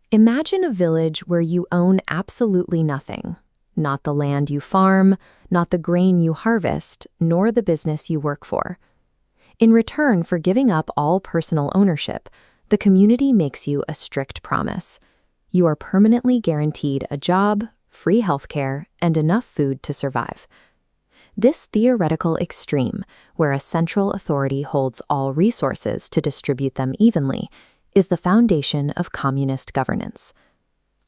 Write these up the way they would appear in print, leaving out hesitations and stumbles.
Imagine a village where you own absolutely nothing. Not the land you farm, not the grain you harvest, nor the business you work for. In return for giving up all personal ownership, the community makes you a strict promise. You are permanently guaranteed a job, free healthcare, and enough food to survive. This theoretical extreme, where a central authority holds all resources to distribute them evenly, is the foundation of communist governance.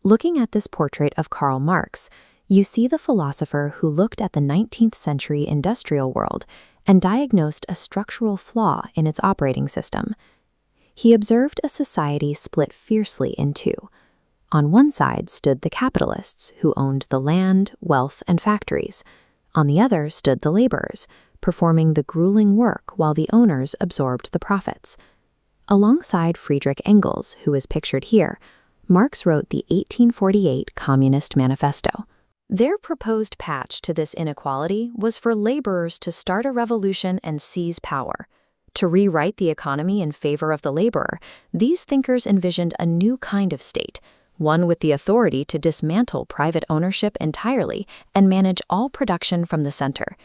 Looking at this portrait of Karl Marx, you see the philosopher who looked at the 19th century industrial world and diagnosed a structural flaw in its operating system. He observed a society split fiercely in two. On one side stood the capitalists, who owned the land, wealth, and factories. On the other stood the laborers, performing the grueling work while the owners absorbed the profits. Alongside Friedrich Engels, who is pictured here, Marx wrote the 1848 Communist Manifesto. Their proposed patch to this inequality was for laborers to start a revolution and seize power. To rewrite the economy in favor of the laborer, these thinkers envisioned a new kind of state, one with the authority to dismantle private ownership entirely and manage all production from the center.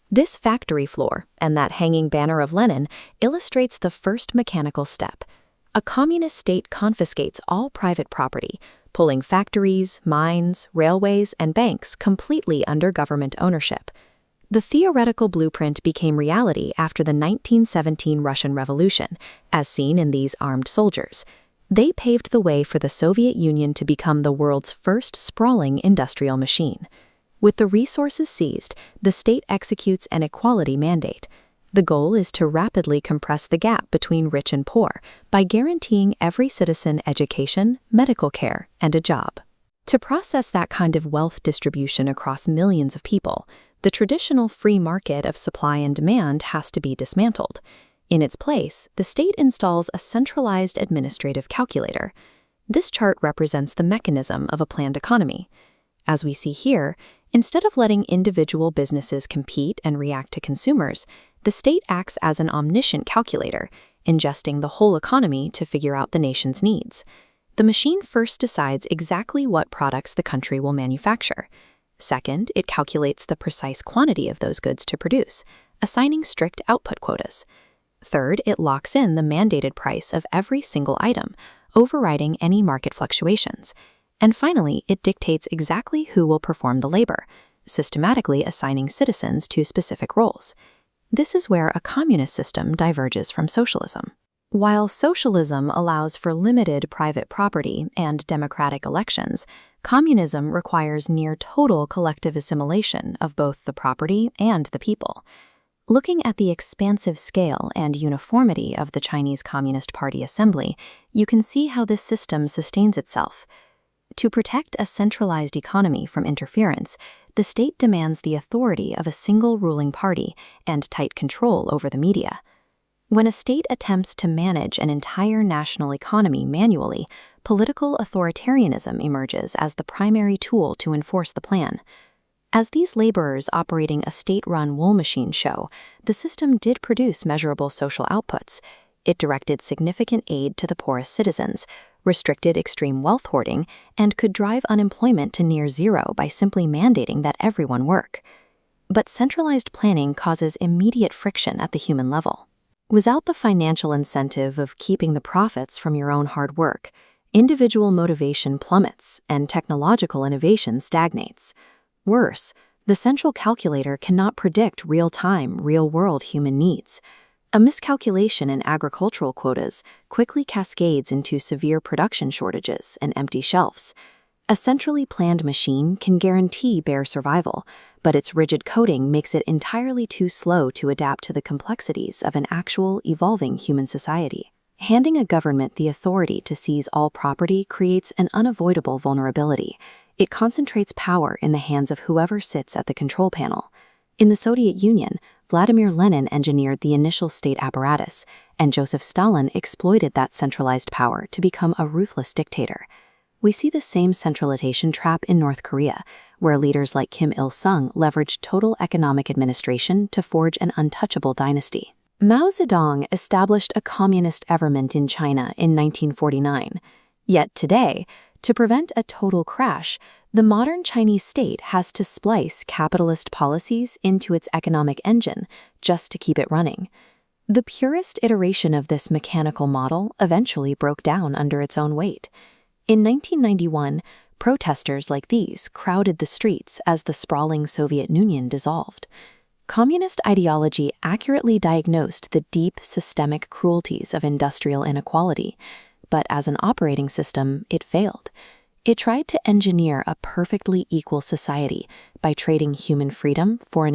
This factory floor and that hanging banner of Lenin illustrates the first mechanical step. A communist state confiscates all private property, pulling factories, mines, railways, and banks completely under government ownership. The theoretical blueprint became reality after the 1917 Russian Revolution, as seen in these armed soldiers. They paved the way for the Soviet Union to become the world's first sprawling industrial machine. With the resources seized, the state executes an equality mandate. The goal is to rapidly compress the gap between rich and poor by guaranteeing every citizen education, medical care, and a job. To process that kind of wealth distribution across millions of people, the traditional free market of supply and demand has to be dismantled. In its place, the state installs a centralized administrative calculator. This chart represents the mechanism of a planned economy. As we see here, instead of letting individual businesses compete and react to consumers, the state acts as an omniscient calculator, ingesting the whole economy to figure out the nation's needs. The machine first decides exactly what products the country will manufacture. Second, it calculates the precise quantity of those goods to produce, assigning strict output quotas. Third, it locks in the mandated price of every single item, overriding any market fluctuations. And finally, it dictates exactly who will perform the labor, systematically assigning citizens to specific roles. This is where a communist system diverges from socialism. While socialism allows for limited private property and democratic elections, communism requires near total collective assimilation of both the property and the people. Looking at the expansive scale and uniformity of the Chinese Communist Party assembly, you can see how this system sustains itself. To protect a centralized economy from interference, the state demands the authority of a single ruling party and tight control over the media. When a state attempts to manage an entire national economy manually, political authoritarianism emerges as the primary tool to enforce the plan. As these laborers operating a state-run wool machine show, the system did produce measurable social outputs. It directed significant aid to the poorest citizens, restricted extreme wealth hoarding, and could drive unemployment to near zero by simply mandating that everyone work. But centralized planning causes immediate friction at the human level. Without the financial incentive of keeping the profits from your own hard work, individual motivation plummets and technological innovation stagnates. Worse, the central calculator cannot predict real-time, real-world human needs. A miscalculation in agricultural quotas quickly cascades into severe production shortages and empty shelves. A centrally planned machine can guarantee bare survival, but its rigid coding makes it entirely too slow to adapt to the complexities of an actual, evolving human society. Handing a government the authority to seize all property creates an unavoidable vulnerability. It concentrates power in the hands of whoever sits at the control panel. In the Soviet Union, Vladimir Lenin engineered the initial state apparatus, and Joseph Stalin exploited that centralized power to become a ruthless dictator. We see the same centralization trap in North Korea, where leaders like Kim Il-sung leveraged total economic administration to forge an untouchable dynasty. Mao Zedong established a communist government in China in 1949. Yet today, to prevent a total crash, the modern Chinese state has to splice capitalist policies into its economic engine just to keep it running. The purest iteration of this mechanical model eventually broke down under its own weight. In 1991, protesters like these crowded the streets as the sprawling Soviet Union dissolved. Communist ideology accurately diagnosed the deep systemic cruelties of industrial inequality, but as an operating system, it failed. It tried to engineer a perfectly equal society by trading human freedom for an